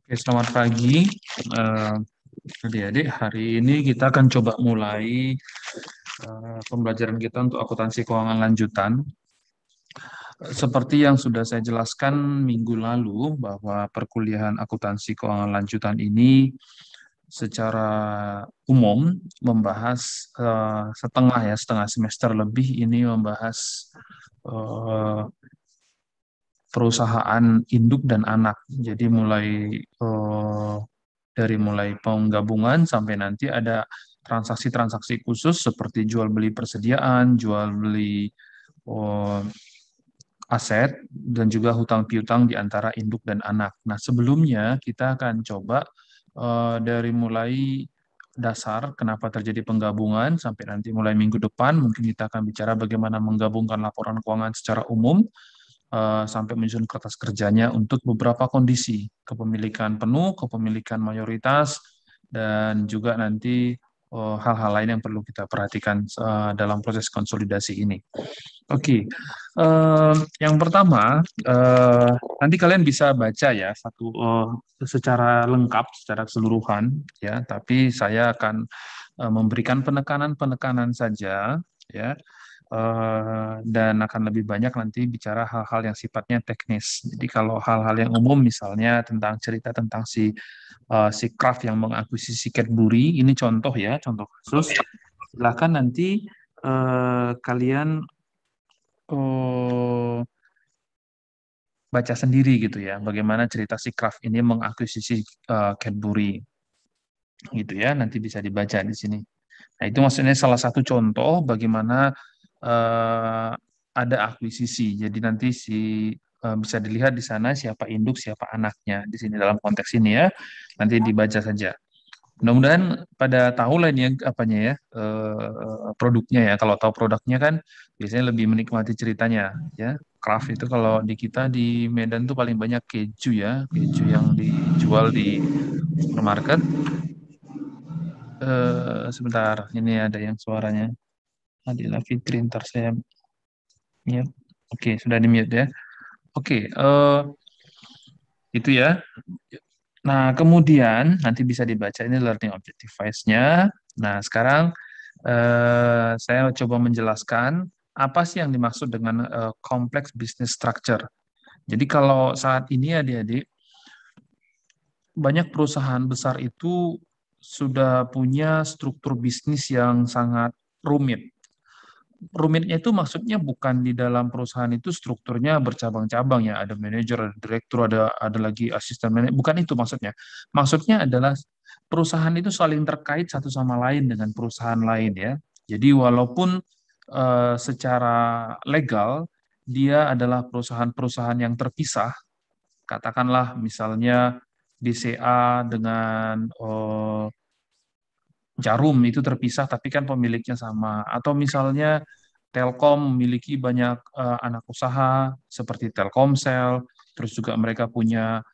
Oke, selamat pagi, eh, adik-adik. Hari ini kita akan coba mulai pembelajaran kita untuk akuntansi keuangan lanjutan. Seperti yang sudah saya jelaskan minggu lalu, bahwa perkuliahan akuntansi keuangan lanjutan ini secara umum membahas setengah semester lebih ini membahas eh, perusahaan induk dan anak. Jadi eh, mulai penggabungan sampai nanti ada transaksi-transaksi khusus seperti jual beli persediaan, jual beli eh, aset, dan juga hutang piutang di antara induk dan anak. Nah, sebelumnya kita akan coba dari mulai dasar kenapa terjadi penggabungan sampai nanti mulai minggu depan mungkin kita akan bicara bagaimana menggabungkan laporan keuangan secara umum sampai menyusun kertas kerjanya untuk beberapa kondisi, kepemilikan penuh, kepemilikan mayoritas, dan juga nanti hal-hal lain yang perlu kita perhatikan dalam proses konsolidasi ini. Oke, yang pertama nanti kalian bisa baca ya secara lengkap, secara keseluruhan ya. Tapi saya akan memberikan penekanan-penekanan saja ya, dan akan lebih banyak nanti bicara hal-hal yang sifatnya teknis. Jadi kalau hal-hal yang umum misalnya tentang cerita tentang si Kraft yang mengakuisisi Cadbury, ini contoh ya, contoh kasus. Silakan nanti kalian eh, baca sendiri gitu ya, bagaimana cerita si Kraft ini mengakuisisi Cadbury gitu ya, nanti bisa dibaca di sini. Nah, itu maksudnya salah satu contoh bagaimana eh, ada akuisisi. Jadi nanti bisa dilihat di sana siapa induk, siapa anaknya di sini dalam konteks ini ya. Nanti dibaca saja. Mudah-mudahan pada tahu lah ini ya, apanya ya, produknya ya. Kalau tahu produknya kan biasanya lebih menikmati ceritanya ya. Kraft itu kalau di kita di Medan tuh paling banyak keju ya, keju yang dijual di supermarket. Sebentar, ini ada yang suaranya. Adila Fitri, ntar saya mute. Oke, sudah di mute ya. Oke, itu ya. Nah, kemudian nanti bisa dibaca ini learning objective-nya. Nah, sekarang saya coba menjelaskan apa sih yang dimaksud dengan complex business structure. Jadi kalau saat ini adik-adik, banyak perusahaan besar itu sudah punya struktur bisnis yang sangat rumit. Rumitnya itu maksudnya bukan di dalam perusahaan itu strukturnya bercabang-cabang ya, ada manajer, ada direktur, ada lagi asisten manajer, bukan itu maksudnya. Maksudnya adalah perusahaan itu saling terkait satu sama lain dengan perusahaan lain ya. Jadi walaupun secara legal dia adalah perusahaan-perusahaan yang terpisah, katakanlah misalnya BCA dengan Jarum itu terpisah tapi kan pemiliknya sama. Atau misalnya Telkom memiliki banyak anak usaha seperti Telkomsel, terus juga mereka punya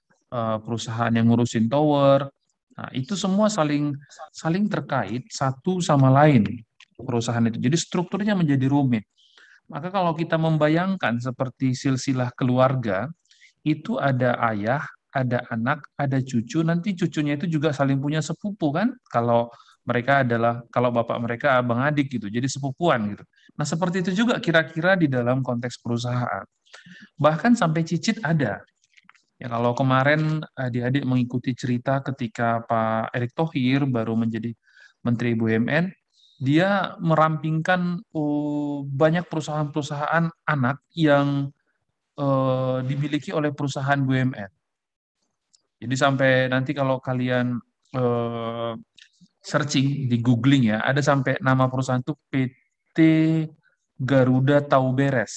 perusahaan yang ngurusin tower. Nah, itu semua saling saling terkait satu sama lain perusahaan itu. Jadi strukturnya menjadi rumit. Maka kalau kita membayangkan seperti silsilah keluarga, itu ada ayah, ada anak, ada cucu, nanti cucunya itu juga saling punya sepupu kan? Kalau bapak mereka abang adik gitu, jadi sepupuan gitu. Nah, seperti itu juga kira-kira di dalam konteks perusahaan. Bahkan sampai cicit ada. Ya, kalau kemarin adik-adik mengikuti cerita ketika Pak Erick Thohir baru menjadi Menteri BUMN, dia merampingkan banyak perusahaan-perusahaan anak yang dimiliki oleh perusahaan BUMN. Jadi sampai nanti kalau kalian eh, searching di googling ya, ada sampai nama perusahaan itu PT Garuda Tauberes.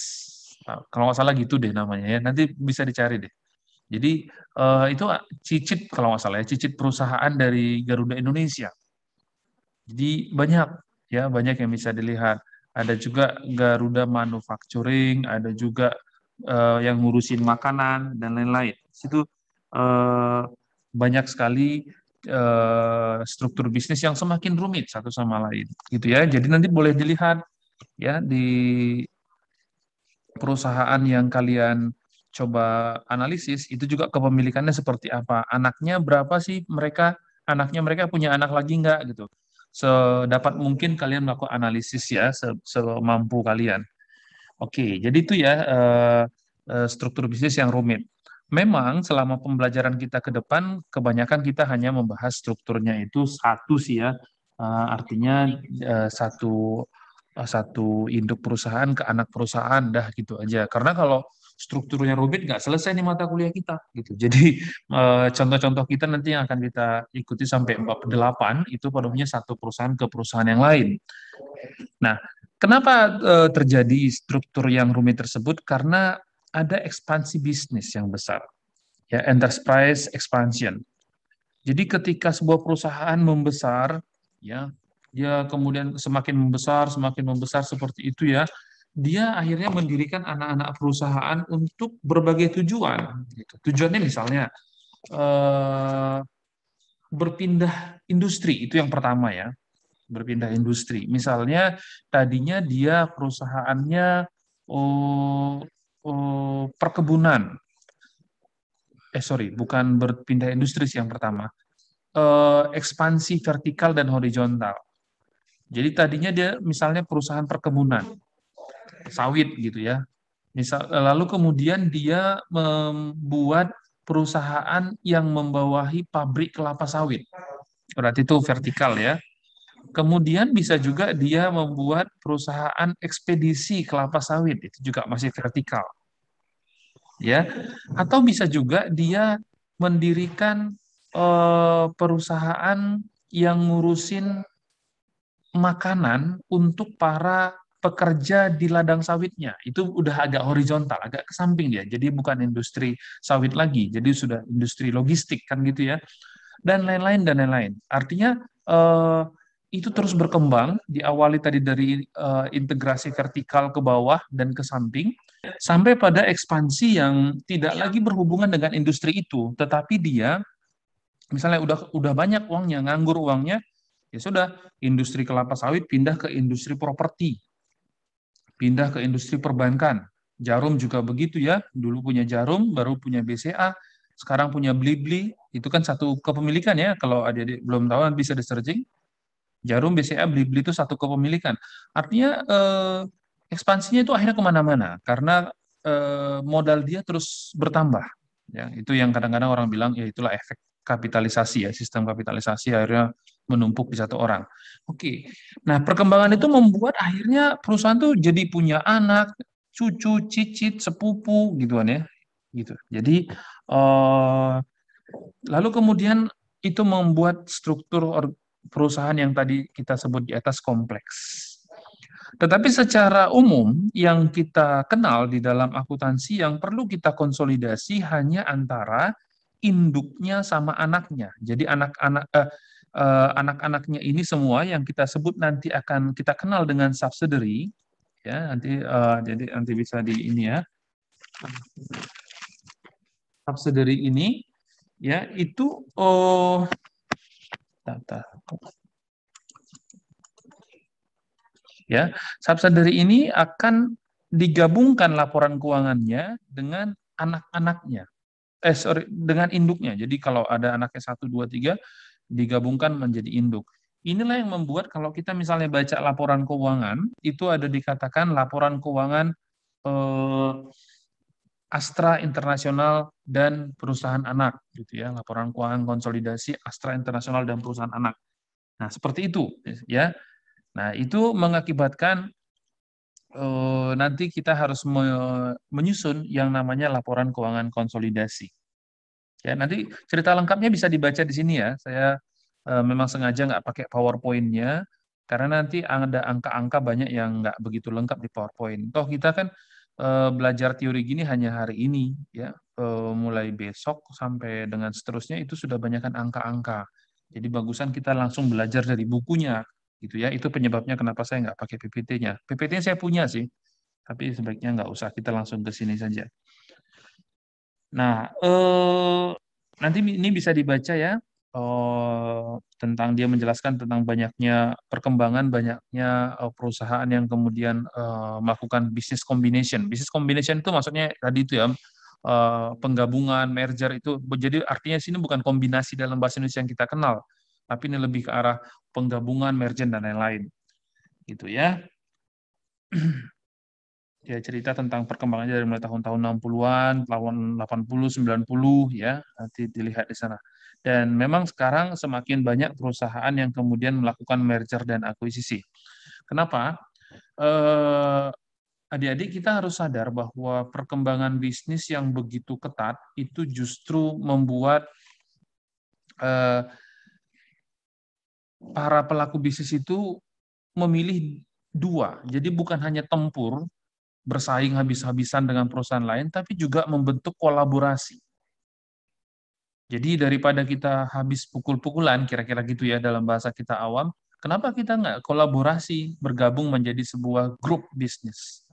Nah, kalau nggak salah gitu deh namanya ya. Nanti bisa dicari deh. Jadi itu cicit kalau nggak salah ya, cicit perusahaan dari Garuda Indonesia. Jadi banyak yang bisa dilihat. Ada juga Garuda Manufacturing, ada juga yang ngurusin makanan dan lain-lain. Itu eh, banyak sekali struktur bisnis yang semakin rumit satu sama lain, gitu ya. Jadi nanti boleh dilihat ya di perusahaan yang kalian coba analisis, itu juga kepemilikannya seperti apa. Anaknya berapa sih mereka? Anaknya mereka punya anak lagi nggak gitu. Sedapat mungkin kalian melakukan analisis ya, semampu kalian. Oke, jadi itu ya struktur bisnis yang rumit. Memang selama pembelajaran kita ke depan, kebanyakan kita hanya membahas strukturnya itu satu sih ya. Artinya satu induk perusahaan ke anak perusahaan dah gitu aja. Karena kalau strukturnya rumit nggak selesai nih mata kuliah kita gitu. Jadi contoh-contoh kita nanti yang akan kita ikuti sampai 48 itu penuhnya satu perusahaan ke perusahaan yang lain. Nah, kenapa terjadi struktur yang rumit tersebut? Karena ada ekspansi bisnis yang besar, ya enterprise expansion. Jadi ketika sebuah perusahaan membesar, ya dia kemudian semakin membesar seperti itu ya, dia akhirnya mendirikan anak-anak perusahaan untuk berbagai tujuan. Gitu. Tujuannya misalnya eh, berpindah industri itu yang pertama ya, berpindah industri. Misalnya tadinya dia perusahaannya oh, perkebunan. Sorry, bukan berpindah industri sih yang pertama. Ekspansi vertikal dan horizontal. Jadi tadinya dia misalnya perusahaan perkebunan, sawit gitu ya. Lalu kemudian dia membuat perusahaan yang membawahi pabrik kelapa sawit. Berarti itu vertikal ya. Kemudian bisa juga dia membuat perusahaan ekspedisi kelapa sawit, itu juga masih vertikal, ya. Atau bisa juga dia mendirikan perusahaan yang ngurusin makanan untuk para pekerja di ladang sawitnya. Itu udah agak horizontal, agak ke samping dia. Jadi bukan industri sawit lagi, jadi sudah industri logistik kan gitu ya. Dan lain-lain dan lain-lain. Artinya eh, itu terus berkembang, diawali tadi dari integrasi vertikal ke bawah dan ke samping, sampai pada ekspansi yang tidak lagi berhubungan dengan industri itu, tetapi dia misalnya udah banyak uangnya, nganggur uangnya, ya sudah, industri kelapa sawit pindah ke industri properti, pindah ke industri perbankan. Jarum juga begitu ya, dulu punya Jarum, baru punya BCA, sekarang punya Blibli, itu kan satu kepemilikan ya, kalau adik-adik belum tahu bisa di searching, Jarum, BCA, Blibli itu satu kepemilikan. Artinya ekspansinya itu akhirnya kemana-mana, karena modal dia terus bertambah. Ya, itu yang kadang-kadang orang bilang, ya itulah efek kapitalisasi ya, sistem kapitalisasi akhirnya menumpuk di satu orang. Oke, nah perkembangan itu membuat akhirnya perusahaan tuh jadi punya anak, cucu, cicit, sepupu, gituan ya, gitu. Jadi lalu kemudian itu membuat struktur perusahaan yang tadi kita sebut di atas kompleks. Tetapi secara umum yang kita kenal di dalam akuntansi yang perlu kita konsolidasi hanya antara induknya sama anaknya. Jadi anak-anaknya ini semua yang kita sebut nanti akan kita kenal dengan subsidiary ya jadi nanti bisa di ini ya. Subsidiary ini ya itu ya subsidiary ini akan digabungkan laporan keuangannya dengan anak-anaknya dengan induknya. Jadi kalau ada anaknya 1, 2, 3 digabungkan menjadi induk. Inilah yang membuat kalau kita misalnya baca laporan keuangan itu ada dikatakan laporan keuangan Astra Internasional dan perusahaan anak gitu ya, laporan keuangan konsolidasi Astra Internasional dan perusahaan anak. Nah, seperti itu ya. Nah, itu mengakibatkan nanti kita harus menyusun yang namanya laporan keuangan konsolidasi. Ya, nanti cerita lengkapnya bisa dibaca di sini ya. Saya memang sengaja nggak pakai PowerPoint-nya karena nanti ada angka-angka banyak yang nggak begitu lengkap di PowerPoint. Toh kita kan belajar teori gini hanya hari ini ya, mulai besok sampai dengan seterusnya itu sudah banyakkan angka-angka. Jadi bagusan kita langsung belajar dari bukunya gitu ya. Itu penyebabnya kenapa saya nggak pakai PPT-nya. PPT-nya saya punya sih, tapi sebaiknya nggak usah, kita langsung ke sini saja. Nah, nanti ini bisa dibaca ya, tentang dia menjelaskan tentang banyaknya perkembangan, banyaknya perusahaan yang kemudian melakukan business combination. Business combination itu maksudnya tadi itu ya, penggabungan, merger itu. Jadi artinya sini bukan kombinasi dalam bahasa Indonesia yang kita kenal, tapi ini lebih ke arah penggabungan, merger dan lain-lain. Gitu ya. Ya, cerita tentang perkembangannya dari mulai tahun-tahun 60-an, tahun 80, 90 ya, nanti dilihat di sana. Dan memang sekarang semakin banyak perusahaan yang kemudian melakukan merger dan akuisisi. Kenapa? Adik-adik kita harus sadar bahwa perkembangan bisnis yang begitu ketat itu justru membuat para pelaku bisnis itu memilih dua. Jadi bukan hanya tempur, bersaing habis-habisan dengan perusahaan lain, tapi juga membentuk kolaborasi. Jadi daripada kita habis pukul-pukulan, kira-kira gitu ya dalam bahasa kita awam, kenapa kita nggak kolaborasi, bergabung menjadi sebuah grup bisnis?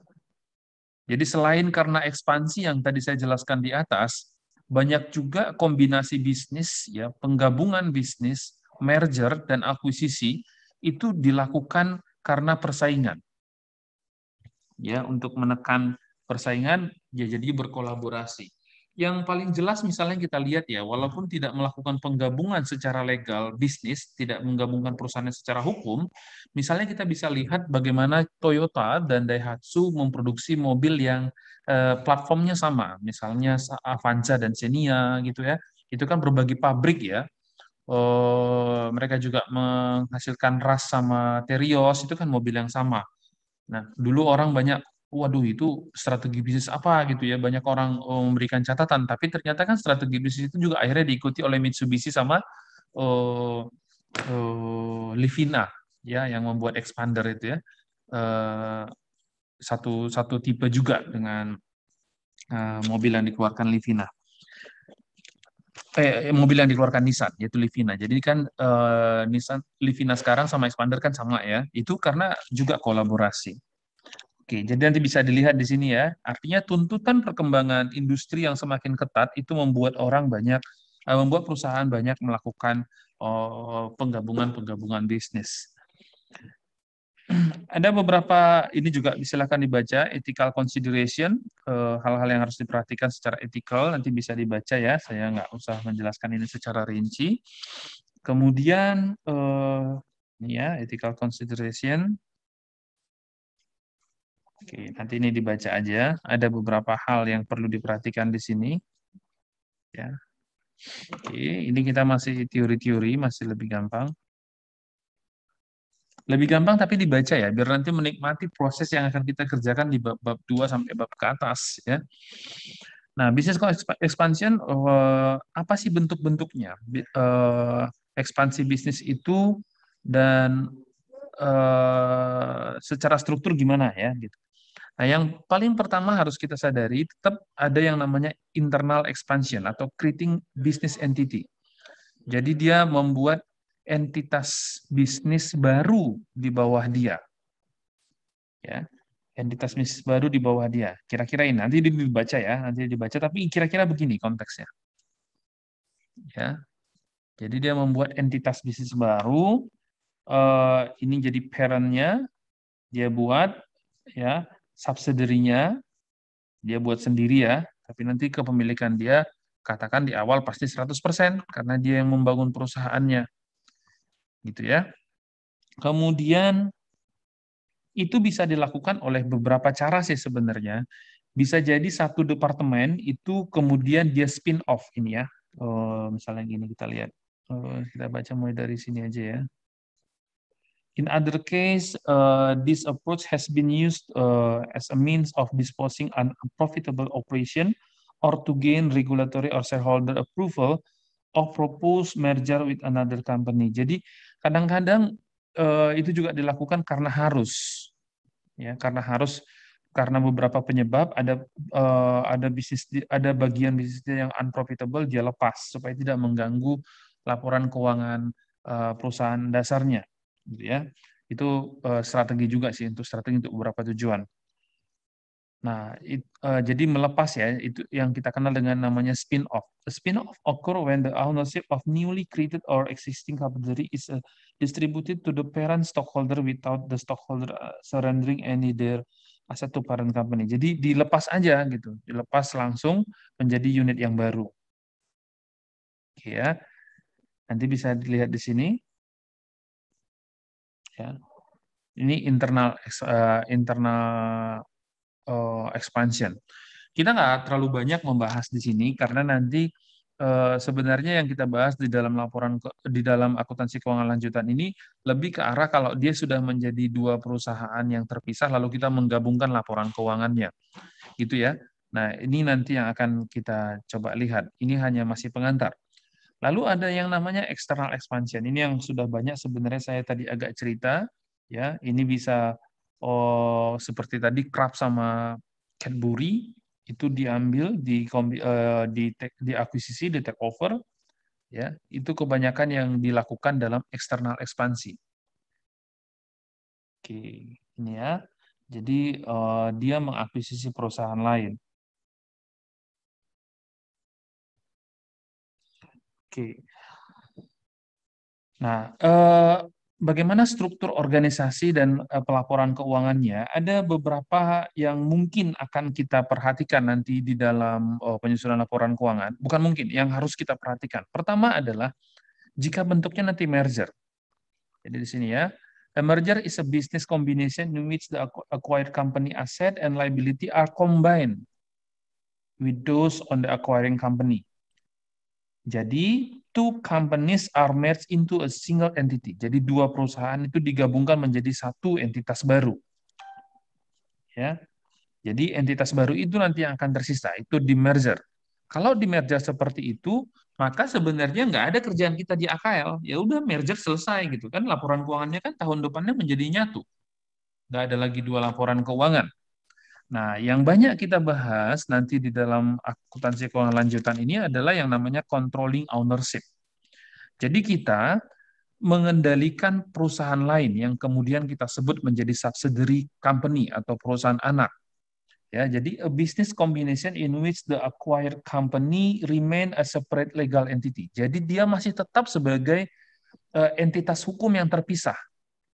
Jadi selain karena ekspansi yang tadi saya jelaskan di atas, banyak juga kombinasi bisnis, ya, penggabungan bisnis, merger dan akuisisi itu dilakukan karena persaingan. Ya, untuk menekan persaingan, ya jadi berkolaborasi. Yang paling jelas misalnya kita lihat ya, walaupun tidak melakukan penggabungan secara legal bisnis, tidak menggabungkan perusahaannya secara hukum, misalnya kita bisa lihat bagaimana Toyota dan Daihatsu memproduksi mobil yang platformnya sama, misalnya Avanza dan Xenia gitu ya. Itu kan berbagi pabrik ya. Mereka juga menghasilkan Ras sama Terios, itu kan mobil yang sama. Nah, dulu orang banyak, waduh itu strategi bisnis apa gitu ya, banyak orang memberikan catatan, tapi ternyata kan strategi bisnis itu juga akhirnya diikuti oleh Mitsubishi sama uh, Livina, ya, yang membuat expander itu ya, uh, satu tipe juga dengan mobil yang dikeluarkan Livina. Mobil yang dikeluarkan Nissan, yaitu Livina. Jadi kan Nissan Livina sekarang sama Expander kan sama ya. Itu karena juga kolaborasi. Oke, jadi nanti bisa dilihat di sini ya. Artinya tuntutan perkembangan industri yang semakin ketat itu membuat orang banyak, membuat perusahaan banyak melakukan penggabungan bisnis. Ada beberapa, ini juga silakan dibaca, ethical consideration, hal-hal yang harus diperhatikan secara etikal, nanti bisa dibaca ya, saya nggak usah menjelaskan ini secara rinci. Kemudian, ini ya, ethical consideration. Oke, nanti ini dibaca aja, ada beberapa hal yang perlu diperhatikan di sini. Ya. Oke, ini kita masih teori-teori, masih lebih gampang. Lebih gampang tapi dibaca ya, biar nanti menikmati proses yang akan kita kerjakan di bab 2 sampai bab ke atas ya. Nah, bisnis expansion apa sih bentuk-bentuknya? Ekspansi bisnis itu dan secara struktur gimana ya gitu. Nah, yang paling pertama harus kita sadari tetap ada yang namanya internal expansion atau creating business entity. Jadi dia membuat entitas bisnis baru di bawah dia. Ya, entitas bisnis baru di bawah dia. Kira-kira ini nanti dibaca ya, nanti dibaca tapi kira-kira begini konteksnya. Ya. Jadi dia membuat entitas bisnis baru, ini jadi parent-nya, dia buat ya, subsidiary-nya dia buat sendiri ya, tapi nanti kepemilikan dia katakan di awal pasti 100% karena dia yang membangun perusahaannya. Gitu ya. Kemudian itu bisa dilakukan oleh beberapa cara sih sebenarnya. Bisa jadi satu departemen itu kemudian dia spin off ini ya. Misalnya gini kita lihat. Kita baca mulai dari sini aja ya. In other case, this approach has been used as a means of disposing an unprofitable operation or to gain regulatory or shareholder approval of proposed merger with another company. Jadi kadang-kadang itu juga dilakukan karena harus, ya, karena beberapa penyebab ada bisnis, ada bagian bisnisnya yang unprofitable dia lepas supaya tidak mengganggu laporan keuangan perusahaan dasarnya, gitu ya. Itu strategi juga sih strategi untuk beberapa tujuan. Nah, jadi melepas ya, itu yang kita kenal dengan namanya spin-off. A spin-off occur when the ownership of newly created or existing subsidiary is distributed to the parent stockholder without the stockholder surrendering any their Asset to parent company. Jadi dilepas aja gitu, dilepas langsung menjadi unit yang baru. Oke ya. Nanti bisa dilihat di sini. Ya. Ini internal expansion. Kita nggak terlalu banyak membahas di sini karena nanti sebenarnya yang kita bahas di dalam di dalam akuntansi keuangan lanjutan ini lebih ke arah kalau dia sudah menjadi dua perusahaan yang terpisah lalu kita menggabungkan laporan keuangannya, gitu ya. Nah, ini nanti yang akan kita coba lihat. Ini hanya masih pengantar. Lalu ada yang namanya external expansion. Ini yang sudah banyak sebenarnya saya tadi agak cerita, ya. Ini bisa seperti tadi Kraft sama Cadbury itu diambil di akuisisi, di take over, ya. Itu kebanyakan yang dilakukan dalam eksternal ekspansi. Oke, ini ya. Jadi dia mengakuisisi perusahaan lain. Oke. Nah, bagaimana struktur organisasi dan pelaporan keuangannya? Ada beberapa yang mungkin akan kita perhatikan nanti di dalam penyusunan laporan keuangan. Bukan mungkin, yang harus kita perhatikan. Pertama adalah jika bentuknya nanti merger. Jadi di sini ya, a merger is a business combination in which the acquired company asset and liability are combined with those on the acquiring company. Jadi, two companies are merged into a single entity. Jadi, dua perusahaan itu digabungkan menjadi satu entitas baru. Ya. Jadi, entitas baru itu nanti yang akan tersisa, itu di merger. Kalau di merger seperti itu, maka sebenarnya nggak ada kerjaan kita di AKL. Ya udah, merger selesai gitu kan. Laporan keuangannya kan tahun depannya menjadi nyatu. Nggak ada lagi dua laporan keuangan. Nah, yang banyak kita bahas nanti di dalam akuntansi keuangan lanjutan ini adalah yang namanya controlling ownership. Jadi kita mengendalikan perusahaan lain yang kemudian kita sebut menjadi subsidiary company atau perusahaan anak. Ya, jadi a business combination in which the acquired company remain a separate legal entity. Jadi dia masih tetap sebagai entitas hukum yang terpisah.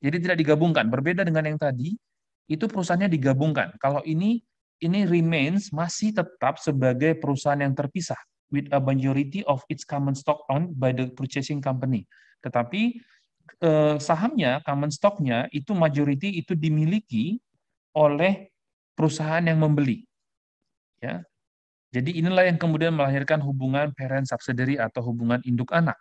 Jadi tidak digabungkan. Berbeda dengan yang tadi, itu perusahaannya digabungkan. Kalau ini remains masih tetap sebagai perusahaan yang terpisah with a majority of its common stock owned by the purchasing company. Tetapi sahamnya, common stock-nya itu majority itu dimiliki oleh perusahaan yang membeli. Ya. Jadi inilah yang kemudian melahirkan hubungan parent subsidiary atau hubungan induk anak.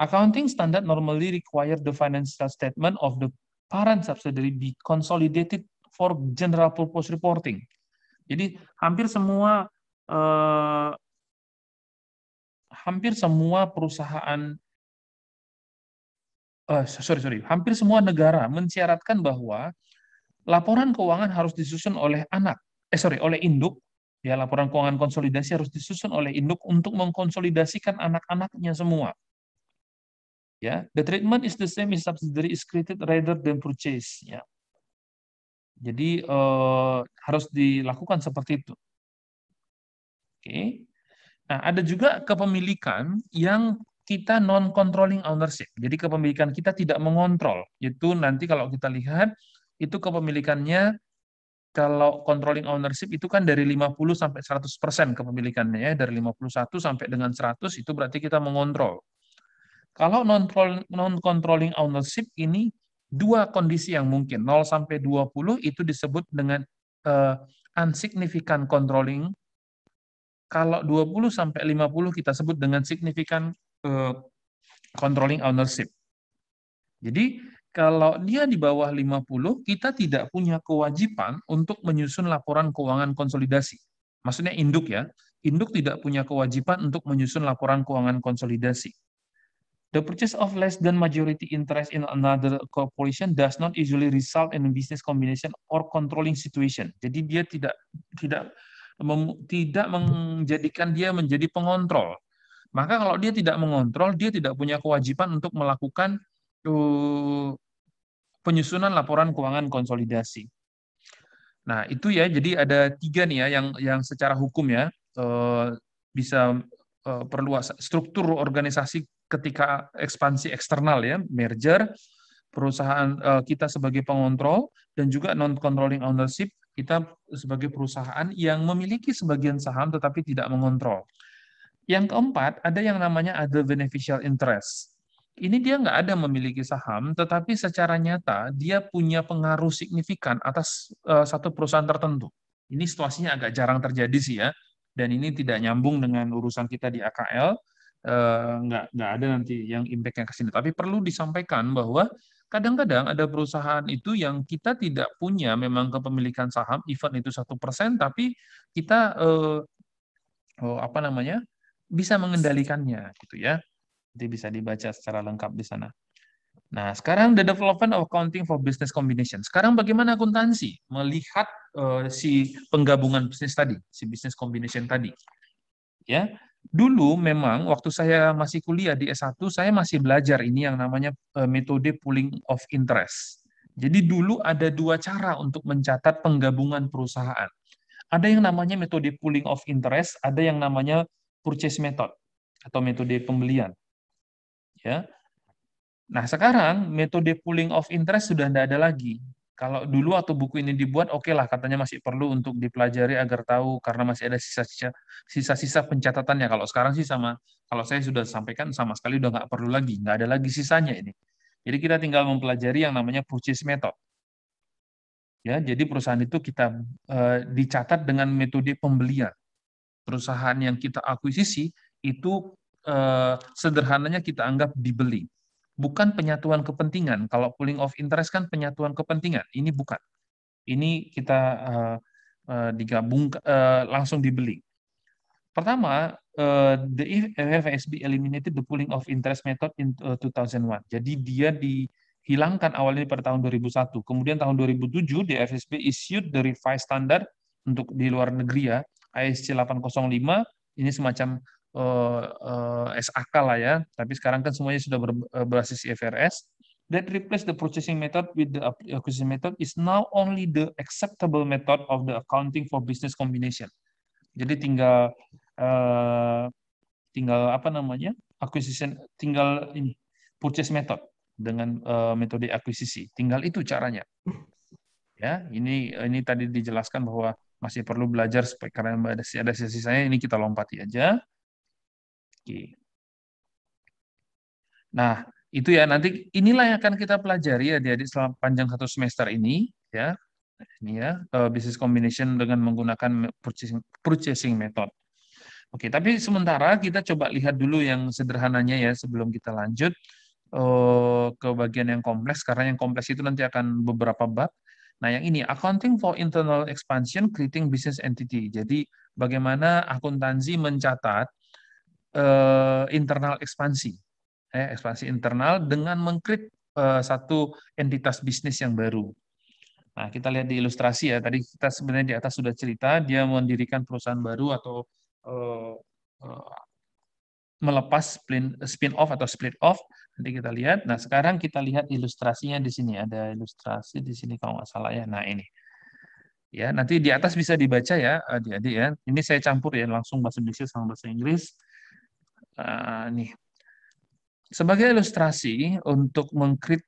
Accounting standard normally require the financial statement of the parent subsidiary be consolidated for general purpose reporting. Jadi hampir semua perusahaan hampir semua negara mensyaratkan bahwa laporan keuangan harus disusun oleh oleh induk. Ya, laporan keuangan konsolidasi harus disusun oleh induk untuk mengkonsolidasikan anak-anaknya semua. Ya, the treatment is the same if subsidiary is created rather than purchase. Ya. Jadi harus dilakukan seperti itu. Oke. Nah, ada juga kepemilikan yang kita non-controlling ownership. Jadi kepemilikan kita tidak mengontrol. Itu nanti kalau kita lihat, itu kepemilikannya, kalau controlling ownership itu kan dari 50 sampai 100% kepemilikannya, ya. Dari 51 sampai dengan 100 itu berarti kita mengontrol. Kalau non-controlling ownership ini dua kondisi yang mungkin. 0 sampai 20 itu disebut dengan unsignificant controlling. Kalau 20 sampai 50 kita sebut dengan significant controlling ownership. Jadi kalau dia di bawah 50, kita tidak punya kewajiban untuk menyusun laporan keuangan konsolidasi. Maksudnya induk ya. Induk tidak punya kewajiban untuk menyusun laporan keuangan konsolidasi. The purchase of less than majority interest in another corporation does not usually result in a business combination or controlling situation. Jadi dia tidak menjadikan dia menjadi pengontrol. Maka kalau dia tidak mengontrol, dia tidak punya kewajiban untuk melakukan penyusunan laporan keuangan konsolidasi. Nah, itu ya, jadi ada 3 nih ya yang secara hukum ya bisa perluas struktur organisasi ketika ekspansi eksternal ya, merger, perusahaan kita sebagai pengontrol dan juga non-controlling ownership, kita sebagai perusahaan yang memiliki sebagian saham tetapi tidak mengontrol. Yang keempat, ada yang namanya other beneficial interest. Ini dia nggak ada memiliki saham, tetapi secara nyata dia punya pengaruh signifikan atas satu perusahaan tertentu. Ini situasinya agak jarang terjadi sih ya, dan ini tidak nyambung dengan urusan kita di AKL. Nggak ada nanti yang impact-nya ke sini. Tapi perlu disampaikan bahwa kadang-kadang ada perusahaan itu yang kita tidak punya memang kepemilikan saham, even itu 1%, tapi kita apa namanya bisa mengendalikannya gitu ya. Jadi bisa dibaca secara lengkap di sana. Nah, sekarang the development of accounting for business combination. Sekarang bagaimana akuntansi melihat si penggabungan bisnis tadi, si business combination tadi. Ya, dulu memang waktu saya masih kuliah di S1, saya masih belajar ini yang namanya metode pooling of interest. Jadi dulu ada dua cara untuk mencatat penggabungan perusahaan. Ada yang namanya metode pooling of interest, ada yang namanya purchase method atau metode pembelian. Ya. Nah, sekarang metode pooling of interest sudah tidak ada lagi. Kalau dulu waktu buku ini dibuat, oke lah, katanya masih perlu untuk dipelajari agar tahu, karena masih ada sisa-sisa pencatatannya. Kalau sekarang sih kalau saya sudah sampaikan, sama sekali udah nggak perlu lagi, nggak ada lagi sisanya ini. Jadi kita tinggal mempelajari yang namanya purchase method. Ya, jadi perusahaan itu kita dicatat dengan metode pembelian. Perusahaan yang kita akuisisi itu sederhananya kita anggap dibeli. Bukan penyatuan kepentingan. Kalau pooling of interest kan penyatuan kepentingan. Ini bukan. Ini kita digabung langsung dibeli. Pertama, the FASB eliminated the pooling of interest method in 2001. Jadi dia dihilangkan awalnya pada tahun 2001. Kemudian tahun 2007 the FASB issued the revised standard untuk di luar negeri ya, ISC 805. Ini semacam SAK lah ya, tapi sekarang kan semuanya sudah berbasis IFRS. That replace the purchasing method with the acquisition method is now only the acceptable method of the accounting for business combination. Jadi tinggal apa namanya acquisition, tinggal purchase method dengan metode akuisisi. Tinggal itu caranya. Ya, ini tadi dijelaskan bahwa masih perlu belajar karena ada sisa-sisanya, ini kita lompati aja. Oke. Nah, itu ya, nanti inilah yang akan kita pelajari ya di selama panjang satu semester ini ya. Ini ya, business combination dengan menggunakan purchasing method. Oke, tapi sementara kita coba lihat dulu yang sederhananya ya sebelum kita lanjut ke bagian yang kompleks, karena yang kompleks itu nanti akan beberapa bab. Nah, yang ini accounting for internal expansion creating business entity. Jadi bagaimana akuntansi mencatat internal ekspansi, ekspansi internal dengan mengcreate satu entitas bisnis yang baru. Nah, kita lihat di ilustrasi ya. Tadi kita sebenarnya di atas sudah cerita dia mendirikan perusahaan baru atau melepas spin off atau split off. Nanti kita lihat. Nah, sekarang kita lihat ilustrasinya di sini. Ada ilustrasi di sini kalau nggak salah ya. Nah, ini. Ya, nanti di atas bisa dibaca ya, adik-adik ya. Ini saya campur ya, langsung bahasa Indonesia sama bahasa Inggris. Nih. Sebagai ilustrasi untuk mengcreate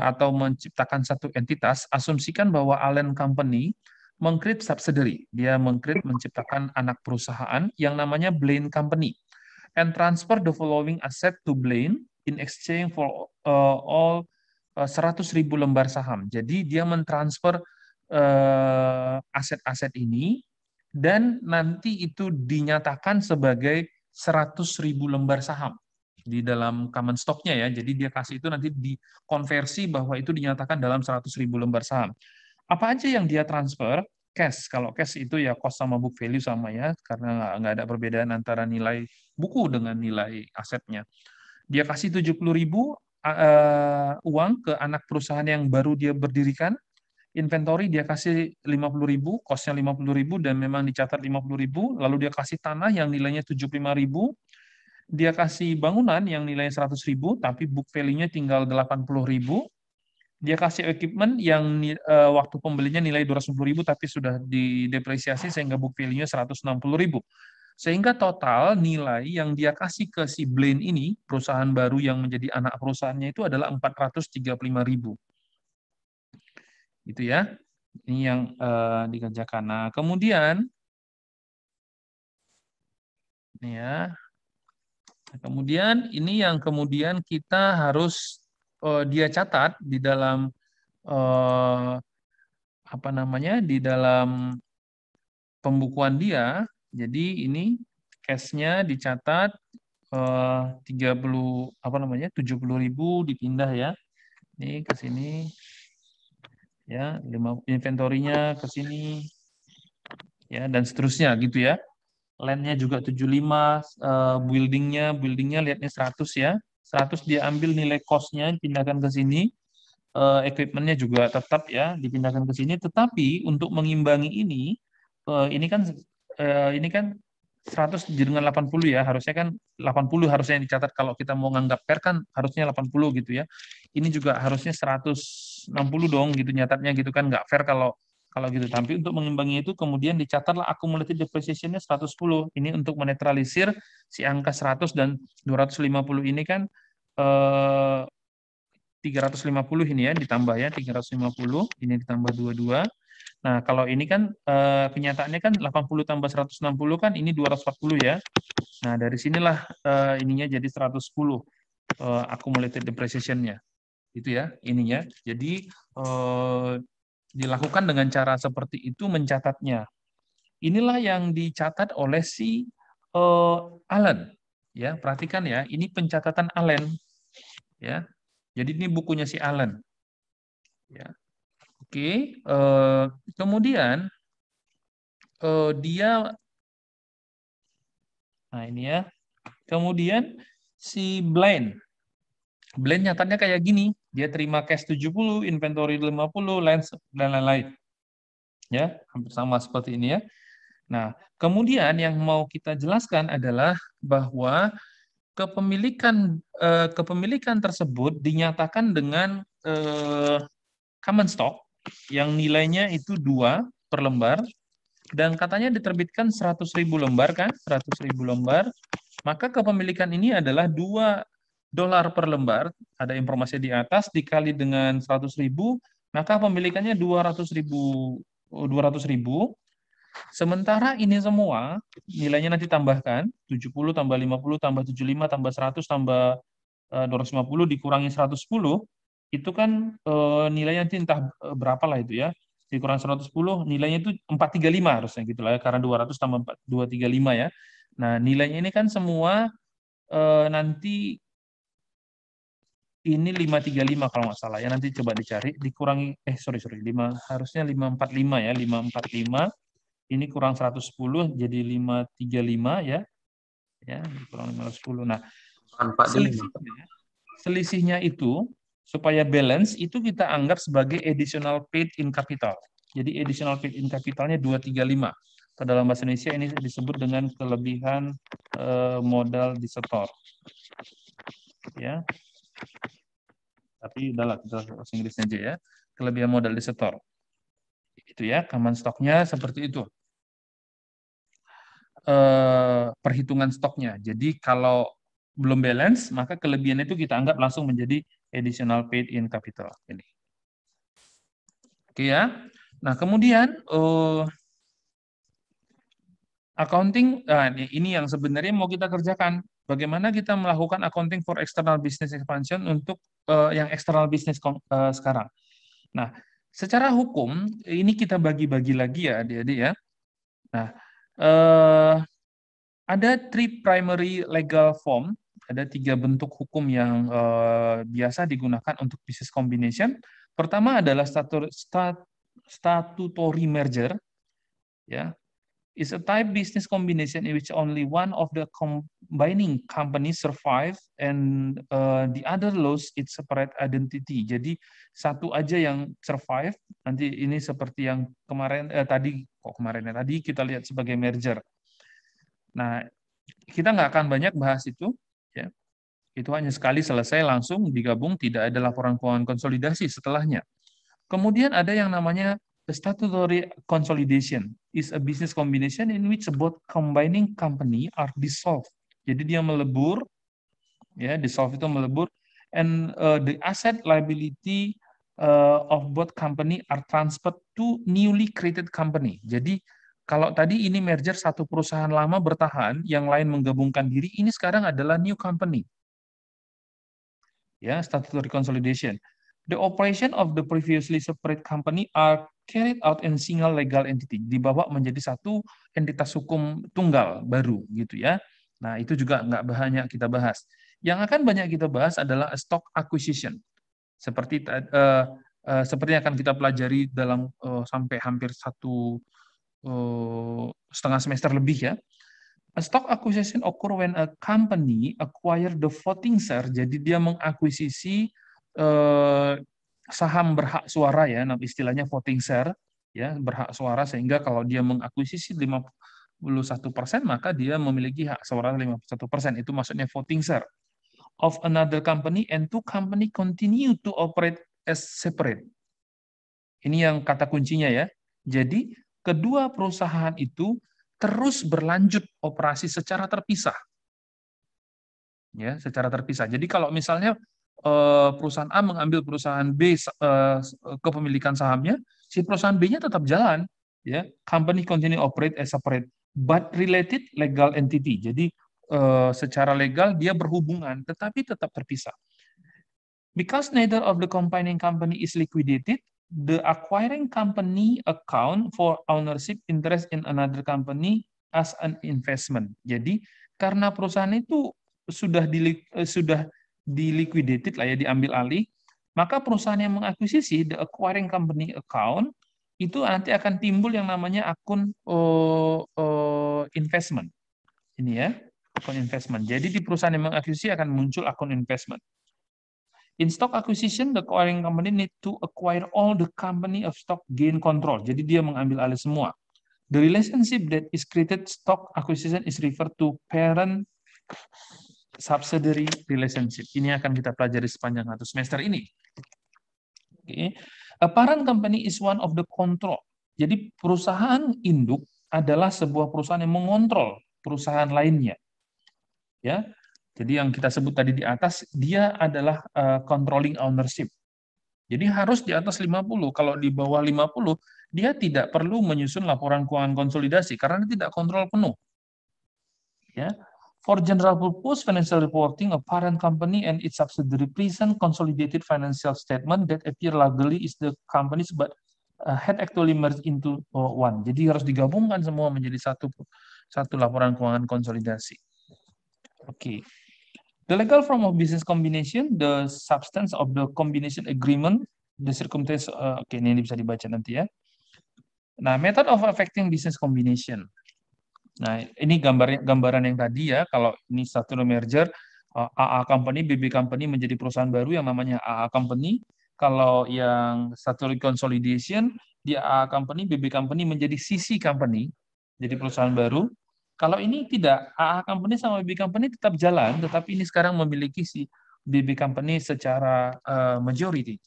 atau menciptakan satu entitas, asumsikan bahwa Allen Company mengcreate subsidiary. Dia menciptakan anak perusahaan yang namanya Blaine Company and transfer the following asset to Blaine in exchange for all 100.000 lembar saham. Jadi dia mentransfer aset-aset ini dan nanti itu dinyatakan sebagai 100.000 lembar saham di dalam common stock-nya ya. Jadi dia kasih itu nanti dikonversi bahwa itu dinyatakan dalam 100.000 lembar saham. Apa aja yang dia transfer? Cash. Kalau cash itu ya cost sama book value sama ya, karena nggak ada perbedaan antara nilai buku dengan nilai asetnya. Dia kasih 70.000 uang ke anak perusahaan yang baru dia berdirikan. Inventory dia kasih 50.000, cost-nya 50.000 dan memang dicatat 50.000, lalu dia kasih tanah yang nilainya 75.000, dia kasih bangunan yang nilainya 100.000 tapi book value-nya tinggal 80.000, dia kasih equipment yang waktu pembelinya nilai 250.000 tapi sudah didepresiasi sehingga book value-nya 160.000. Sehingga total nilai yang dia kasih ke si Blaine ini, perusahaan baru yang menjadi anak perusahaannya itu adalah 435.000. Gitu ya. Ini yang dikerjakan. Nah, kemudian ini ya. Kemudian ini yang kemudian kita harus dia catat di dalam apa namanya, di dalam pembukuan dia. Jadi ini cash-nya dicatat 30 apa namanya 70.000 dipindah ya. Ini ke sini ya, inventorinya ke sini ya, dan seterusnya gitu ya. Land-nya juga 75, buildingnya lihatnya 100 ya. 100 dia ambil nilai cost-nya dipindahkan ke sini. Equipment-nya juga tetap ya dipindahkan ke sini, tetapi untuk mengimbangi ini kan 100 dengan 80 ya, harusnya kan 80 harusnya yang dicatat kalau kita mau nganggap fair kan harusnya 80 gitu ya. Ini juga harusnya 160 dong gitu nyatatnya gitu kan, nggak fair kalau kalau gitu. Tapi untuk mengimbangi itu kemudian dicatatlah accumulated depreciation-nya 110. Ini untuk menetralisir si angka 100 dan 250 ini kan 350 ini ya ditambah ya 350 ini ditambah 22. Nah, kalau ini kan kenyataannya kan 80 tambah 160 kan ini 240 ya. Nah, dari sinilah ininya jadi 110 accumulated depreciation-nya. Itu ya ininya. Jadi dilakukan dengan cara seperti itu mencatatnya. Inilah yang dicatat oleh si Allen. Ya, perhatikan ya, ini pencatatan Allen. Ya. Jadi ini bukunya si Allen. Ya. Oke, kemudian dia, nah ini ya, kemudian si Blaine nyatatnya kayak gini, dia terima cash 70, inventory 50, lens dan lain-lain. Ya, hampir sama seperti ini ya. Nah, kemudian yang mau kita jelaskan adalah bahwa kepemilikan tersebut dinyatakan dengan common stock yang nilainya itu 2 per lembar, dan katanya diterbitkan 100.000 lembar kan, 100.000 lembar, maka kepemilikan ini adalah $2 per lembar, ada informasi di atas, dikali dengan 100.000, maka pemilikannya 200.000. Sementara ini semua nilainya nanti tambahkan 70 tambah 50 tambah 75 tambah 100 tambah 250 dikurangi 110, itu kan nilainya nanti entah berapa lah itu ya, dikurang 110 nilainya itu 435 harusnya gitu lah ya, karena 200 tambah 235 ya. Nah, nilainya ini kan semua nanti ini 535 kalau nggak salah ya, nanti coba dicari, dikurangi sorry 5, harusnya 545 ya, 545 ini kurang 110 jadi 535 ya. Ya, kurang 510. Nah, selisihnya itu supaya balance itu kita anggap sebagai additional paid in capital. Jadi additional paid in capitalnya 235. Ke dalam bahasa Indonesia ini disebut dengan kelebihan modal disetor. Ya. Tapi udahlah kita bahasa Inggris aja ya. Kelebihan modal disetor. Itu ya, common stock-nya seperti itu. Perhitungan stoknya. Jadi kalau belum balance, maka kelebihan itu kita anggap langsung menjadi additional paid in capital. Ini. Oke ya. Nah, kemudian accounting, ini yang sebenarnya mau kita kerjakan. Bagaimana kita melakukan accounting for external business expansion untuk yang external business sekarang. Nah, secara hukum, ini kita bagi-bagi lagi ya adik-adik ya. Nah, ada 3 primary legal form, ada 3 bentuk hukum yang biasa digunakan untuk business combination. Pertama adalah statutory merger, ya. Is a type business combination in which only one of the combining companies survive and the other lose its separate identity. Jadi satu aja yang survive, nanti ini seperti yang kemarin tadi kita lihat sebagai merger. Nah, kita nggak akan banyak bahas itu, ya. Itu hanya sekali selesai langsung digabung, tidak ada laporan keuangan konsolidasi setelahnya. Kemudian ada yang namanya A statutory consolidation is a business combination in which both combining company are dissolved. Jadi dia melebur, ya, dissolve itu melebur, and the asset liability of both company are transferred to newly created company. Jadi kalau tadi ini merger satu perusahaan lama bertahan, yang lain menggabungkan diri, ini sekarang adalah new company. Ya, statutory consolidation. The operation of the previously separate company are carried out in single legal entity, dibawa menjadi satu entitas hukum tunggal baru, gitu ya. Nah, itu juga nggak banyak kita bahas. Yang akan banyak kita bahas adalah stock acquisition. Seperti yang akan kita pelajari dalam sampai hampir setengah semester lebih ya. A stock acquisition occur when a company acquire the voting share. Jadi dia mengakuisisi saham berhak suara ya, istilahnya voting share ya, berhak suara, sehingga kalau dia mengakuisisi 51%, maka dia memiliki hak suara 51%. Itu maksudnya voting share of another company, and two company continue to operate as separate. Ini yang kata kuncinya ya. Jadi kedua perusahaan itu terus berlanjut operasi secara terpisah. Ya, secara terpisah. Jadi kalau misalnya perusahaan A mengambil perusahaan B kepemilikan sahamnya, si perusahaan B-nya tetap jalan, ya. Company continue operate as separate but related legal entity. Jadi secara legal dia berhubungan tetapi tetap terpisah. Because neither of the combining company is liquidated, the acquiring company account for ownership interest in another company as an investment. Jadi karena perusahaan itu sudah diliquidated lah ya, diambil alih, maka perusahaan yang mengakuisisi, the acquiring company account, itu nanti akan timbul yang namanya akun investment. Ini ya, akun investment. Jadi di perusahaan yang mengakuisisi akan muncul akun investment. In stock acquisition, the acquiring company need to acquire all the company of stock gain control. Jadi dia mengambil alih semua. The relationship that is created stock acquisition is referred to parent subsidiary relationship. Ini akan kita pelajari sepanjang satu semester ini. Okay. A parent company is one of the control. Jadi perusahaan induk adalah sebuah perusahaan yang mengontrol perusahaan lainnya. Ya. Jadi yang kita sebut tadi di atas, dia adalah controlling ownership. Jadi harus di atas 50. Kalau di bawah 50, dia tidak perlu menyusun laporan keuangan konsolidasi karena dia tidak kontrol penuh. Ya. For general purpose financial reporting, a parent company and its subsidiary present consolidated financial statement that appear legally is the companies but had actually merged into one. Jadi harus digabungkan semua menjadi satu laporan keuangan konsolidasi. Oke. The legal form of business combination, the substance of the combination agreement, the circumstance, oke, ini bisa dibaca nanti ya. Nah, method of effecting business combination. Nah, ini gambaran yang tadi ya, kalau ini satu merger, AA company, BB company menjadi perusahaan baru yang namanya AA company. Kalau yang satu consolidation, di AA company, BB company menjadi CC company, jadi perusahaan baru. Kalau ini tidak, AA company sama BB company tetap jalan, tetapi ini sekarang memiliki si BB company secara majority,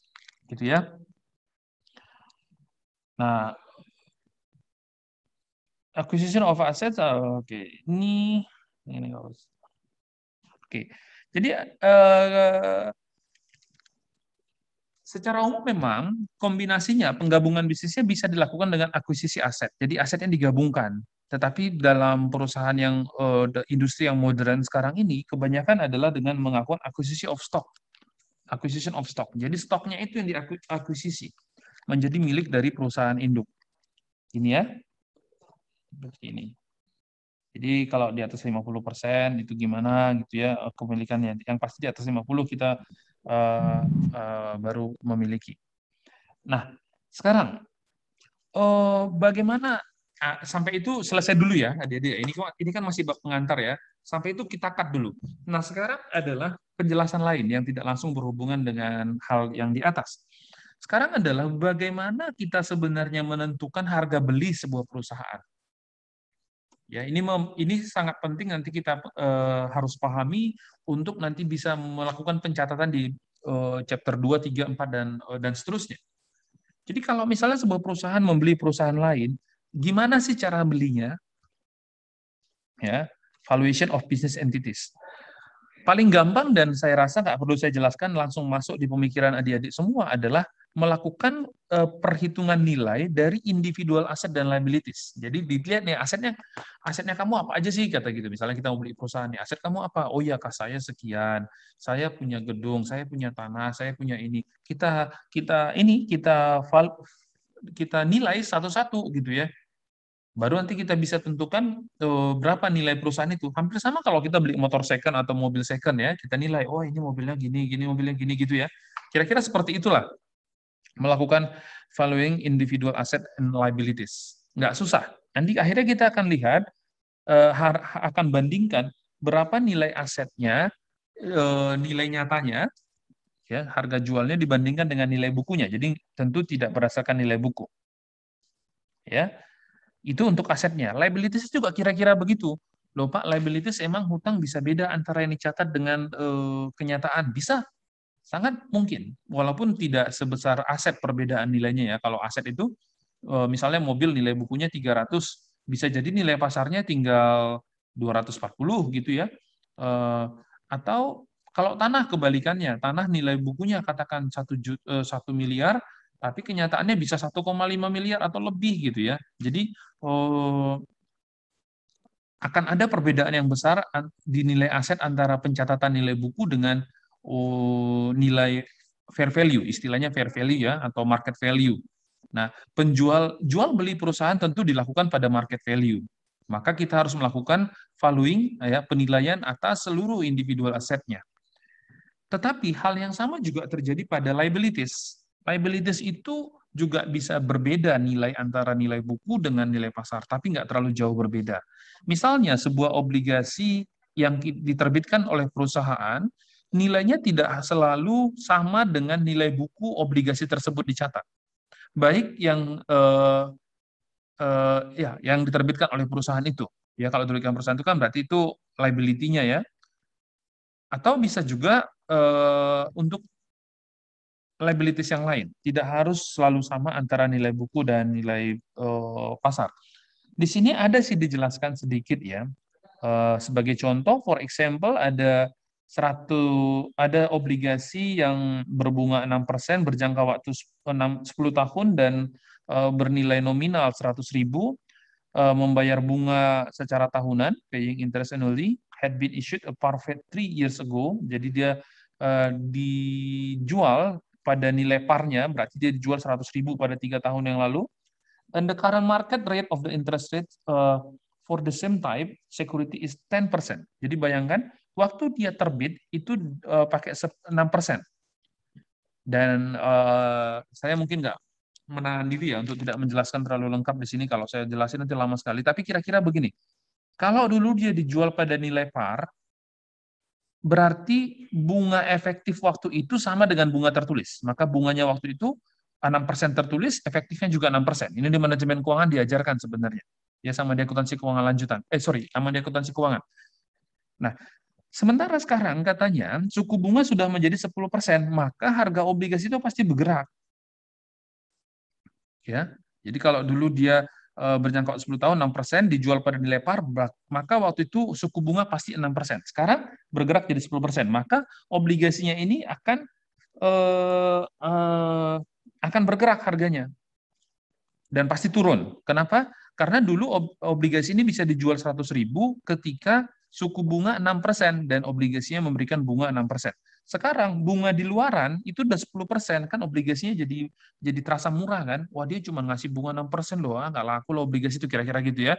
gitu ya. Nah, acquisition of assets, oke. Ini oke. Jadi secara umum memang kombinasinya, penggabungan bisnisnya bisa dilakukan dengan akuisisi aset. Jadi aset yang digabungkan. Tetapi dalam perusahaan yang industri yang modern sekarang ini, kebanyakan adalah dengan mengakukan akuisisi of stock. Acquisition of stock. Jadi stoknya itu yang diakuisisi menjadi milik dari perusahaan induk. Ini ya. Ini. Jadi kalau di atas 50% itu gimana gitu ya kepemilikannya. Yang pasti di atas 50 kita baru memiliki. Nah, sekarang bagaimana sampai itu selesai dulu ya, adik-adik. Ini kan masih bab pengantar ya. Sampai itu kita cut dulu. Nah, sekarang adalah penjelasan lain yang tidak langsung berhubungan dengan hal yang di atas. Sekarang adalah bagaimana kita sebenarnya menentukan harga beli sebuah perusahaan. Ya, ini sangat penting nanti kita harus pahami untuk nanti bisa melakukan pencatatan di chapter 2, 3, 4 dan seterusnya. Jadi kalau misalnya sebuah perusahaan membeli perusahaan lain, gimana sih cara belinya? Ya, valuation of business entities. Paling gampang dan saya rasa nggak perlu saya jelaskan, langsung masuk di pemikiran adik-adik semua adalah melakukan perhitungan nilai dari individual aset dan liabilities. Jadi dilihat nih asetnya kamu apa aja sih, kata gitu. Misalnya kita mau beli perusahaan nih, aset kamu apa? Oh ya, kas saya sekian, saya punya gedung, saya punya tanah, saya punya ini. Kita nilai satu-satu gitu ya. Baru nanti kita bisa tentukan berapa nilai perusahaan itu. Hampir sama kalau kita beli motor second atau mobil second ya, kita nilai, oh ini mobilnya gini, gini mobilnya gini gitu ya. Kira-kira seperti itulah melakukan valuing individual asset and liabilities. Nggak susah. Nanti akhirnya kita akan lihat, akan bandingkan berapa nilai asetnya, nilai nyatanya, ya harga jualnya dibandingkan dengan nilai bukunya. Jadi tentu tidak berdasarkan nilai buku. Ya, itu untuk asetnya. Liabilities juga kira-kira begitu. Loh Pak, liabilities emang hutang bisa beda antara yang dicatat dengan kenyataan? Bisa, sangat mungkin. Walaupun tidak sebesar aset perbedaan nilainya ya. Kalau aset itu, misalnya mobil nilai bukunya 300, bisa jadi nilai pasarnya tinggal 240 gitu ya. Atau kalau tanah kebalikannya, tanah nilai bukunya katakan 1 miliar, tapi kenyataannya bisa 1,5 miliar atau lebih gitu ya. Jadi akan ada perbedaan yang besar di nilai aset antara pencatatan nilai buku dengan nilai fair value, istilahnya fair value ya, atau market value. Nah, jual beli perusahaan tentu dilakukan pada market value. Maka kita harus melakukan valuing, ya, penilaian atas seluruh individual asetnya. Tetapi hal yang sama juga terjadi pada liabilities. Liabilities itu juga bisa berbeda nilai antara nilai buku dengan nilai pasar, tapi nggak terlalu jauh berbeda. Misalnya sebuah obligasi yang diterbitkan oleh perusahaan, nilainya tidak selalu sama dengan nilai buku obligasi tersebut dicatat. Baik yang diterbitkan oleh perusahaan itu. Ya, kalau diterbitkan perusahaan itu kan berarti itu liability-nya ya. Atau bisa juga untuk liabilities yang lain. Tidak harus selalu sama antara nilai buku dan nilai pasar. Di sini ada sih dijelaskan sedikit ya. Sebagai contoh, for example, ada obligasi yang berbunga 6% berjangka waktu 10 tahun dan bernilai nominal 100.000, membayar bunga secara tahunan, paying interest annually, had been issued a parfait 3 years ago. Jadi dia dijual pada nilai parnya, berarti dia dijual 100.000 pada 3 tahun yang lalu. And the current market rate of the interest rate for the same type security is 10%. Jadi bayangkan, waktu dia terbit itu pakai 6%. Dan saya mungkin nggak menahan diri ya untuk tidak menjelaskan terlalu lengkap di sini. Kalau saya jelasin nanti lama sekali. Tapi kira-kira begini, kalau dulu dia dijual pada nilai par, berarti bunga efektif waktu itu sama dengan bunga tertulis. Maka bunganya waktu itu 6% tertulis, efektifnya juga 6%. Ini di manajemen keuangan diajarkan sebenarnya. Ya, sama di akuntansi keuangan lanjutan. Sama di akuntansi keuangan. Nah, sementara sekarang katanya suku bunga sudah menjadi 10%, maka harga obligasi itu pasti bergerak. Ya. Jadi kalau dulu dia berjangka 10 tahun 6%, dijual pada nilai par, maka waktu itu suku bunga pasti 6%. Sekarang bergerak jadi 10%, maka obligasinya ini akan bergerak harganya dan pasti turun. Kenapa? Karena dulu obligasi ini bisa dijual 100.000 ketika suku bunga 6% dan obligasinya memberikan bunga 6%. Sekarang bunga di luaran itu udah 10%, kan obligasinya jadi terasa murah kan. Wah, dia cuma ngasih bunga 6% loh, nggak laku loh obligasi itu, kira-kira gitu ya.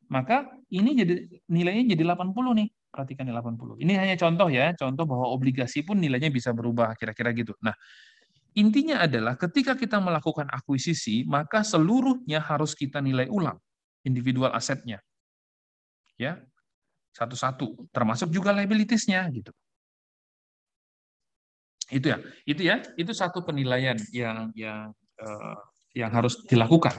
Maka ini jadi nilainya jadi 80 nih. Perhatikan 80. Ini hanya contoh ya, contoh bahwa obligasi pun nilainya bisa berubah kira-kira gitu. Nah, intinya adalah ketika kita melakukan akuisisi, maka seluruhnya harus kita nilai ulang individual asetnya. Ya, satu-satu, termasuk juga liabilities-nya gitu. Itu satu penilaian yang harus dilakukan.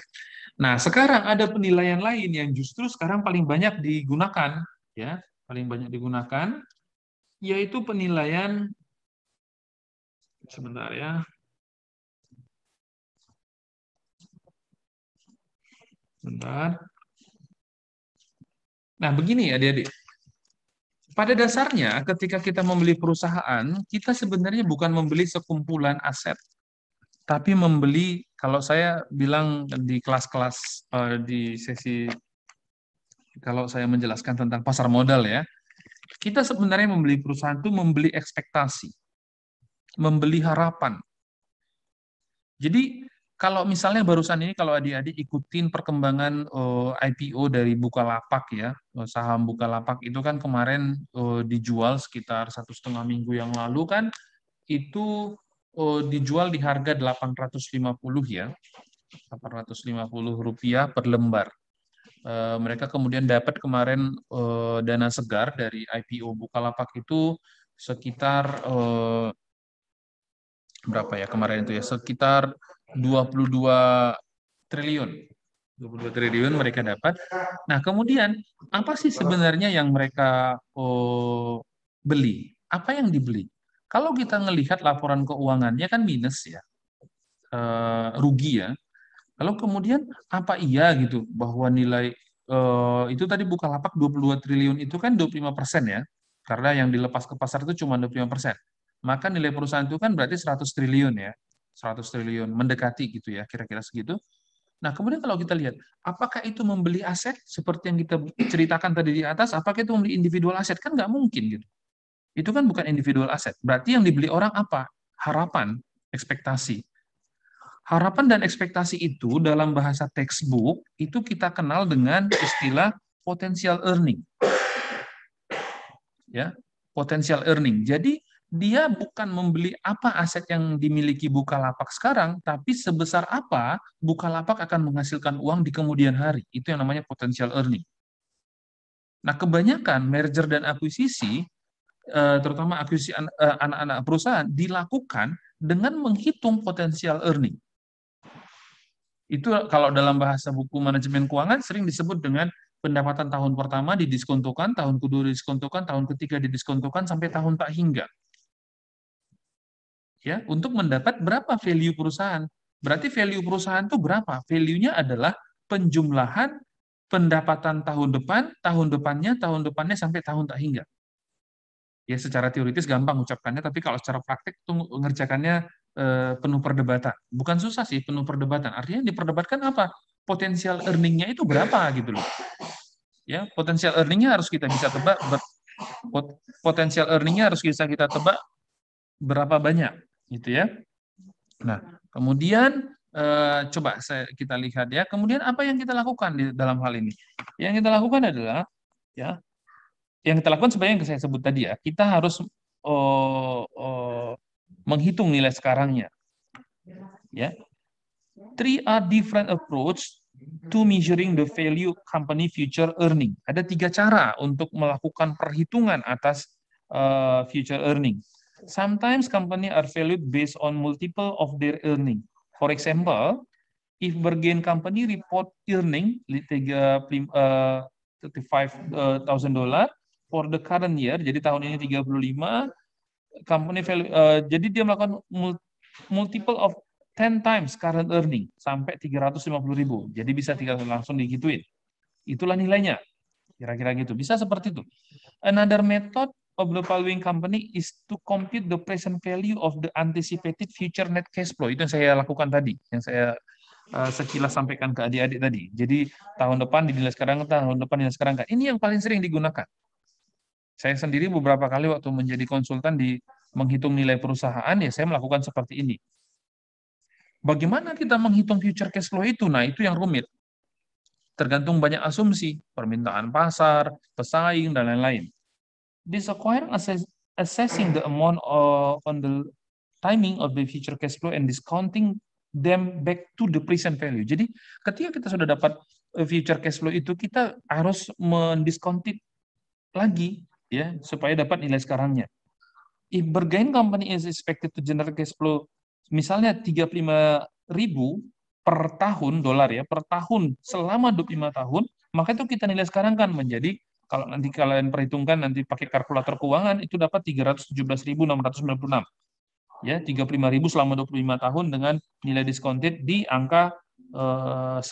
Nah, sekarang ada penilaian lain yang justru sekarang paling banyak digunakan, ya, paling banyak digunakan, yaitu penilaian, sebentar ya, Bentar. Nah, begini adik-adik. Pada dasarnya, ketika kita membeli perusahaan, kita sebenarnya bukan membeli sekumpulan aset, tapi membeli, kalau saya bilang di kelas-kelas, di sesi, kalau saya menjelaskan tentang pasar modal ya, kita sebenarnya membeli perusahaan itu membeli ekspektasi, membeli harapan. Jadi, kalau misalnya barusan ini, kalau adik-adik ikutin perkembangan IPO dari Bukalapak ya, saham Bukalapak itu kan kemarin dijual sekitar 1,5 minggu yang lalu kan, itu dijual di harga 850 ya, 850 rupiah per lembar. Mereka kemudian dapat kemarin dana segar dari IPO Bukalapak itu sekitar berapa ya kemarin itu ya, sekitar 22 triliun. 22 triliun mereka dapat. Nah, kemudian apa sih sebenarnya yang mereka beli? Apa yang dibeli? Kalau kita melihat laporan keuangannya kan minus ya, rugi ya. Lalu kemudian apa iya gitu bahwa nilai itu tadi Bukalapak 22 triliun itu kan 25% ya, karena yang dilepas ke pasar itu cuma 25%. Maka nilai perusahaan itu kan berarti 100 triliun ya, 100 triliun, mendekati gitu ya, kira-kira segitu. Nah, kemudian kalau kita lihat, apakah itu membeli aset seperti yang kita ceritakan tadi di atas, apakah itu membeli individual aset? Kan nggak mungkin gitu. Itu kan bukan individual aset. Berarti yang dibeli orang apa? Harapan, ekspektasi. Harapan dan ekspektasi itu dalam bahasa textbook itu kita kenal dengan istilah potential earning. Ya, potential earning. Jadi dia bukan membeli apa aset yang dimiliki Bukalapak sekarang, tapi sebesar apa Bukalapak akan menghasilkan uang di kemudian hari. Itu yang namanya potential earning. Nah, kebanyakan merger dan akuisisi, terutama akuisisi anak-anak perusahaan, dilakukan dengan menghitung potential earning. Itu kalau dalam bahasa buku manajemen keuangan sering disebut dengan pendapatan tahun pertama didiskontokan, tahun kedua didiskontokan, tahun ketiga didiskontokan, sampai tahun tak hingga. Ya, untuk mendapat berapa value perusahaan. Berarti value perusahaan itu berapa? Value-nya adalah penjumlahan pendapatan tahun depan, tahun depannya sampai tahun tak hingga. Ya, secara teoritis gampang ucapkannya, tapi kalau secara praktik itu mengerjakannya penuh perdebatan. Bukan susah sih, penuh perdebatan. Artinya yang diperdebatkan apa? Potensial earning-nya itu berapa gitu loh. Ya, potensial earning-nya harus kita bisa tebak. Potensial earning-nya harus bisa kita tebak berapa banyak, gitu ya. Nah, kemudian coba kita lihat ya. Kemudian apa yang kita lakukan di dalam hal ini? Yang kita lakukan adalah ya, yang kita lakukan sebenarnya yang saya sebut tadi ya. Kita harus menghitung nilai sekarangnya. Ya, three are different approach to measuring the value company future earning. Ada 3 cara untuk melakukan perhitungan atas future earning. Sometimes company are valued based on multiple of their earning. For example, if Bergen company report earning $35,000 for the current year, jadi tahun ini 35, company value, jadi dia melakukan multiple of 10 times current earning sampai 350.000. Jadi bisa langsung digituin. Itulah nilainya. Kira-kira gitu. Bisa seperti itu. Another method of the following company is to compute the present value of the anticipated future net cash flow. Itu yang saya lakukan tadi, yang saya sekilas sampaikan ke adik-adik tadi. Jadi tahun depan dinilai sekarang, tahun depan dinilai sekarang. Ini yang paling sering digunakan. Saya sendiri beberapa kali waktu menjadi konsultan di menghitung nilai perusahaan, ya saya melakukan seperti ini. Bagaimana kita menghitung future cash flow itu? Nah, itu yang rumit. Tergantung banyak asumsi, permintaan pasar, pesaing, dan lain-lain. This requires assessing the amount on the timing of the future cash flow and discounting them back to the present value. Jadi, ketika kita sudah dapat future cash flow itu, kita harus mendiskontit lagi, ya, supaya dapat nilai sekarangnya. If Bergen company is expected to generate cash flow, misalnya 35.000 per tahun dolar ya, per tahun selama 25 tahun, maka itu kita nilai sekarang kan menjadi, kalau nanti kalian perhitungkan nanti pakai kalkulator keuangan, itu dapat 317.696. Ya, 35.000 selama 25 tahun dengan nilai discounted di angka 10%.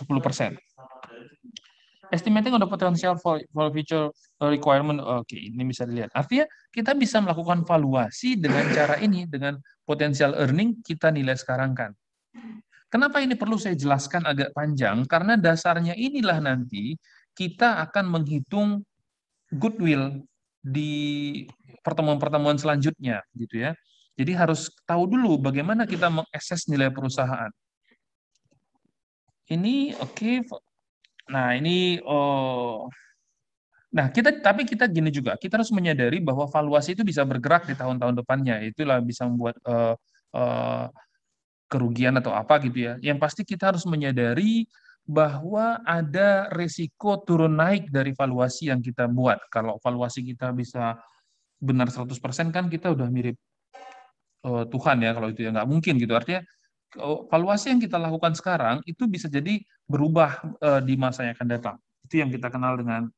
estimating on the potential for future requirement. Oke, ini bisa dilihat. Artinya kita bisa melakukan valuasi dengan cara ini, dengan potensial earning kita nilai sekarang kan. Kenapa ini perlu saya jelaskan agak panjang? Karena dasarnya inilah nanti kita akan menghitung goodwill di pertemuan-pertemuan selanjutnya, gitu ya. Jadi harus tahu dulu bagaimana kita mengakses nilai perusahaan. Ini oke. Nah, ini nah, tapi kita gini juga, kita harus menyadari bahwa valuasi itu bisa bergerak di tahun-tahun depannya. Itulah bisa membuat kerugian atau apa gitu ya. Yang pasti kita harus menyadari bahwa ada resiko turun naik dari valuasi yang kita buat. Kalau valuasi kita bisa benar 100% kan kita udah mirip Tuhan ya, kalau itu ya nggak mungkin gitu. Artinya valuasi yang kita lakukan sekarang itu bisa jadi berubah di masa yang akan datang. Itu yang kita kenal dengan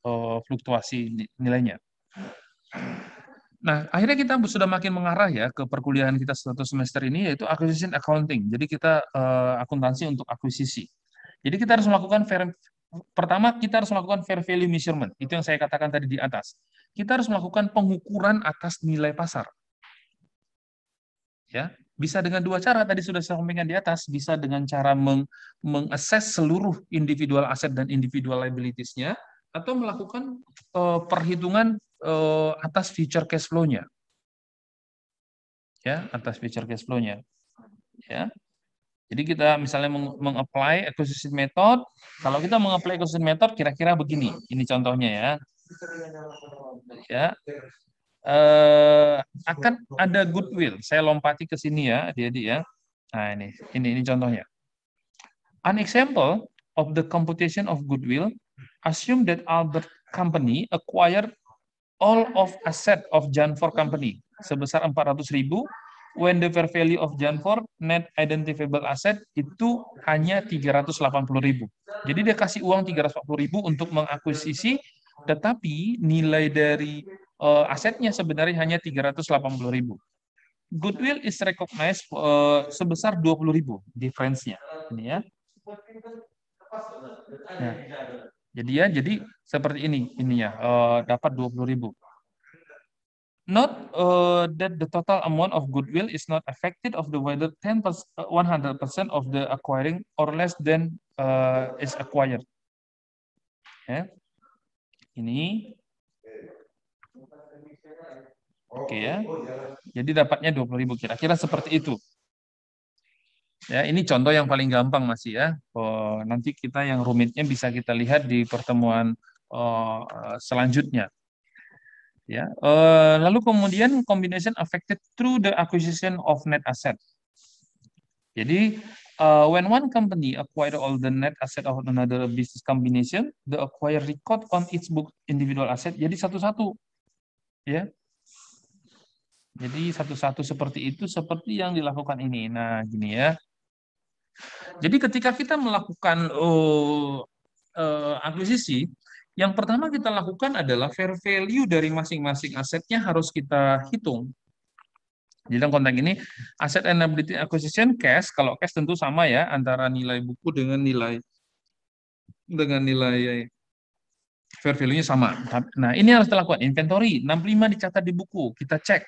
fluktuasi nilainya. Nah, akhirnya kita sudah makin mengarah ya ke perkuliahan kita satu semester ini, yaitu acquisition accounting. Jadi kita akuntansi untuk akuisisi. Jadi kita harus melakukan pertama kita harus melakukan fair value measurement. Itu yang saya katakan tadi di atas. Kita harus melakukan pengukuran atas nilai pasar. Ya, bisa dengan dua cara tadi sudah saya sampaikan di atas, bisa dengan cara mengakses seluruh individual aset dan individual liabilities-nya, atau melakukan perhitungan atas future cash flow-nya. Ya, atas future cash flow-nya. Ya. Jadi kita misalnya meng-apply acquisition method. Kalau kita meng-apply acquisition method kira-kira begini. Ini contohnya ya. Ya. Akan ada goodwill. Saya lompati ke sini ya, adik-adik ya. Nah, ini contohnya. An example of the computation of goodwill, assume that Albert Company acquired all of asset of Janfor Company sebesar 400.000, when the fair value of Janfor net identifiable asset itu hanya 380.000. Jadi dia kasih uang 380.000 untuk mengakuisisi, tetapi nilai dari asetnya sebenarnya hanya 380.000. Goodwill is recognized sebesar 20.000 difference-nya. Ini ya. Nah, jadi seperti ini ya, dapat 20.000. Note that the total amount of goodwill is not affected of the whether 100% of the acquiring or less than is acquired. Ya. Ini oke ya. Jadi dapatnya 20.000 kira-kira seperti itu. Ya, ini contoh yang paling gampang masih ya. Nanti kita yang rumitnya bisa kita lihat di pertemuan selanjutnya. Ya, lalu kemudian combination affected through the acquisition of net asset. Jadi when one company acquire all the net asset of another business combination, the acquire record on its book individual asset. Jadi satu-satu, ya. Jadi satu-satu seperti itu, seperti yang dilakukan ini. Nah, gini ya. Jadi ketika kita melakukan akuisisi, yang pertama kita lakukan adalah fair value dari masing-masing asetnya harus kita hitung. Jadi dalam konteks ini, asset and liability acquisition cash, kalau cash tentu sama ya, antara nilai buku dengan nilai fair value-nya sama. Nah, ini harus dilakukan. Inventory, 65 dicatat di buku, kita cek.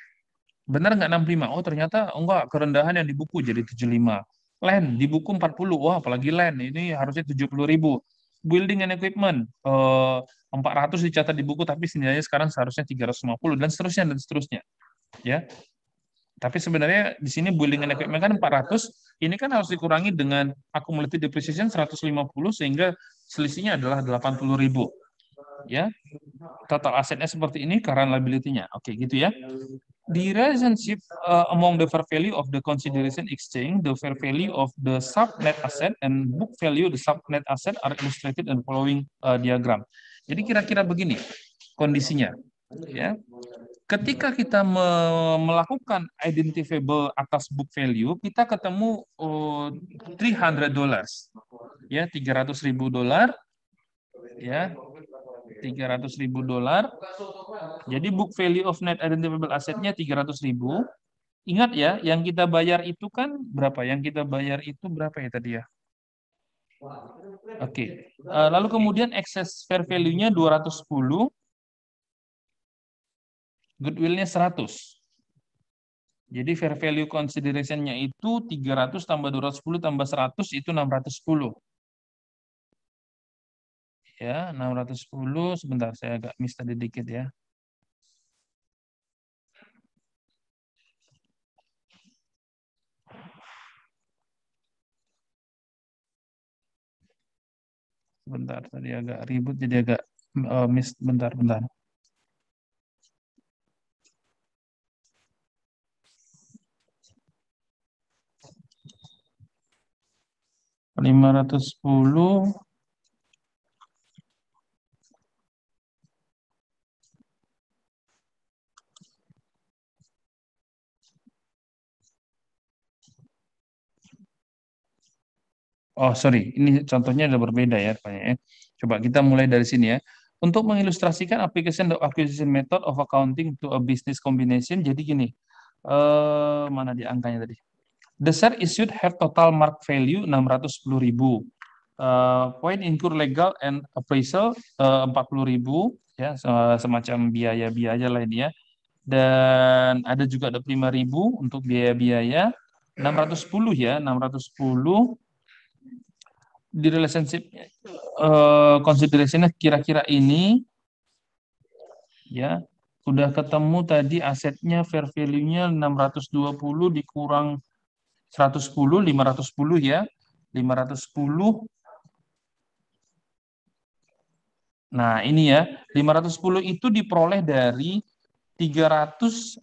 Benar nggak 65? Oh, ternyata enggak, kerendahan yang di buku jadi 75. Land, di buku 40. Wah, apalagi land, ini harusnya 70.000. Building and equipment 400 dicatat di buku tapi nilainya sekarang seharusnya 350 dan seterusnya ya. Tapi sebenarnya di sini building and equipment kan 400, ini kan harus dikurangi dengan accumulated depreciation 150 sehingga selisihnya adalah 80.000 ya. Total asetnya seperti ini, current liability-nya. Oke, gitu ya. The relationship among the fair value of the consideration exchange, the fair value of the sub net asset and book value the sub net asset are illustrated in following diagram. Jadi kira-kira begini kondisinya, ya. Ketika kita melakukan identifiable atas book value, kita ketemu $300, ya, $300.000, ya. $300.000. Jadi book value of net identifiable assetnya 300.000. Ingat ya, yang kita bayar itu kan berapa? Yang kita bayar itu berapa ya tadi ya? Oke. Lalu kemudian excess fair value-nya 210, goodwill-nya 100. Jadi fair value consideration-nya itu 300 tambah 210 tambah 100 itu 610. Ya, 610. Sebentar, saya agak miss tadi dikit ya. 510. Oh, sorry. Ini contohnya ada berbeda ya, Pak ya. Coba kita mulai dari sini ya. Untuk mengilustrasikan application the acquisition method of accounting to a business combination, jadi gini. Mana di angkanya tadi? The share issued have total mark value 610.000. Point incur legal and appraisal 40.000 ya, semacam biaya-biaya lainnya. Dan ada juga 25.000 untuk biaya-biaya. 610 ya, 610 di relationship consideration-nya kira-kira ini ya. Udah ketemu tadi asetnya fair value-nya 620 dikurang 110, 510 ya. 510. Nah, ini ya, 510 itu diperoleh dari 300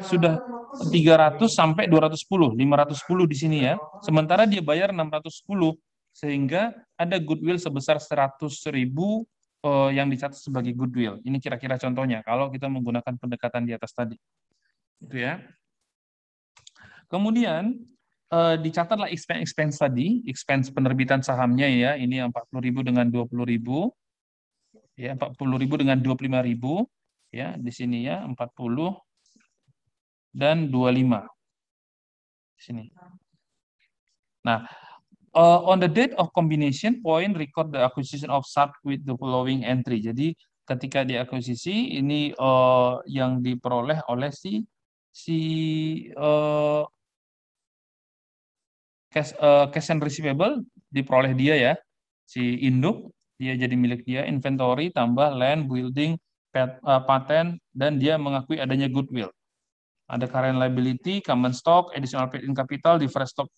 sudah 300 sampai 210, 510 di sini ya. Sementara dia bayar 610 sehingga ada goodwill sebesar 100.000 yang dicatat sebagai goodwill. Ini kira-kira contohnya kalau kita menggunakan pendekatan di atas tadi. Itu ya. Kemudian dicatatlah expense tadi, expense penerbitan sahamnya ya. Ini 40.000 dengan 20.000. Ya, 40.000 dengan 25.000 ya, di sini ya 40 dan 25 di sini. Nah, on the date of combination point record the acquisition of SAP with the following entry. Jadi ketika diakuisisi ini yang diperoleh oleh si cash and receivable diperoleh dia ya, si induk dia jadi milik dia, inventory tambah land, building, patent, dan dia mengakui adanya goodwill. Ada current liability, common stock, additional paid-in capital, deferred stock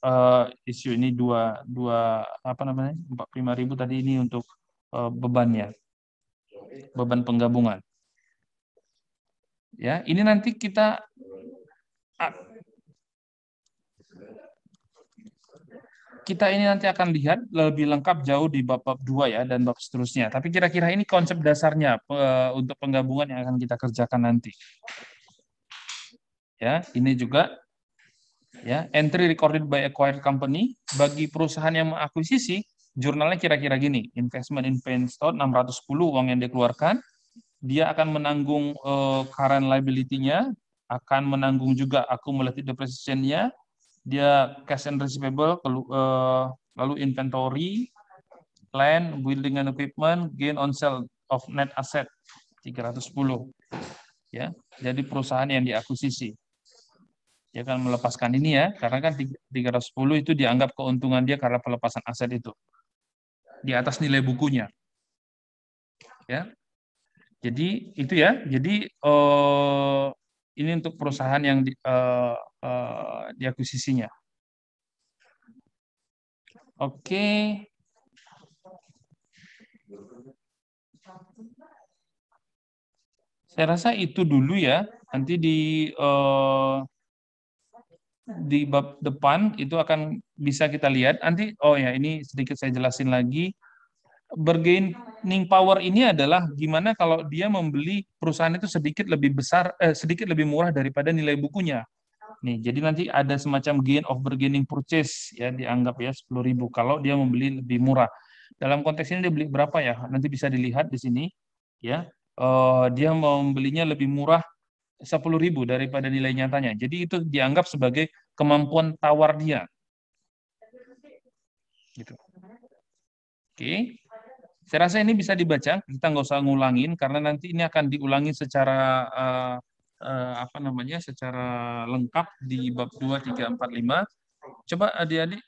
issue. Ini dua apa namanya 45.000 tadi ini untuk bebannya, beban penggabungan. Ya, ini nanti kita ini nanti akan lihat lebih lengkap jauh di bab 2 ya dan bab seterusnya. Tapi kira-kira ini konsep dasarnya untuk penggabungan yang akan kita kerjakan nanti. Ya, ini juga ya, entry recorded by acquired company bagi perusahaan yang mengakuisisi, jurnalnya kira-kira gini, investment in Painstone 610 uang yang dikeluarkan, dia akan menanggung current liability-nya, akan menanggung juga accumulated depreciation-nya, dia cash and receivable, lalu inventory, land, building and equipment, gain on sale of net asset 310. Ya, jadi perusahaan yang diakuisisi. Dia akan melepaskan ini ya, karena kan 310 itu dianggap keuntungan dia karena pelepasan aset itu. Di atas nilai bukunya. Ya. Jadi itu ya. Jadi ini untuk perusahaan yang diakuisisinya. Oke. Saya rasa itu dulu ya. Nanti di bab depan itu akan bisa kita lihat. Nanti oh ya, ini sedikit saya jelasin lagi. Bargaining power ini adalah gimana kalau dia membeli perusahaan itu sedikit lebih besar, sedikit lebih murah daripada nilai bukunya. Nih, jadi nanti ada semacam gain of bargaining purchase ya, dianggap ya 10.000 kalau dia membeli lebih murah. Dalam konteks ini dia beli berapa ya? Nanti bisa dilihat di sini ya. Dia membelinya lebih murah 10.000 daripada nilai nyatanya. Jadi itu dianggap sebagai kemampuan tawar dia. gitu. Oke. Saya rasa ini bisa dibaca, kita nggak usah ngulangin karena nanti ini akan diulangi secara apa namanya, secara lengkap di bab 2, 3, 4, 5. Coba adik-adik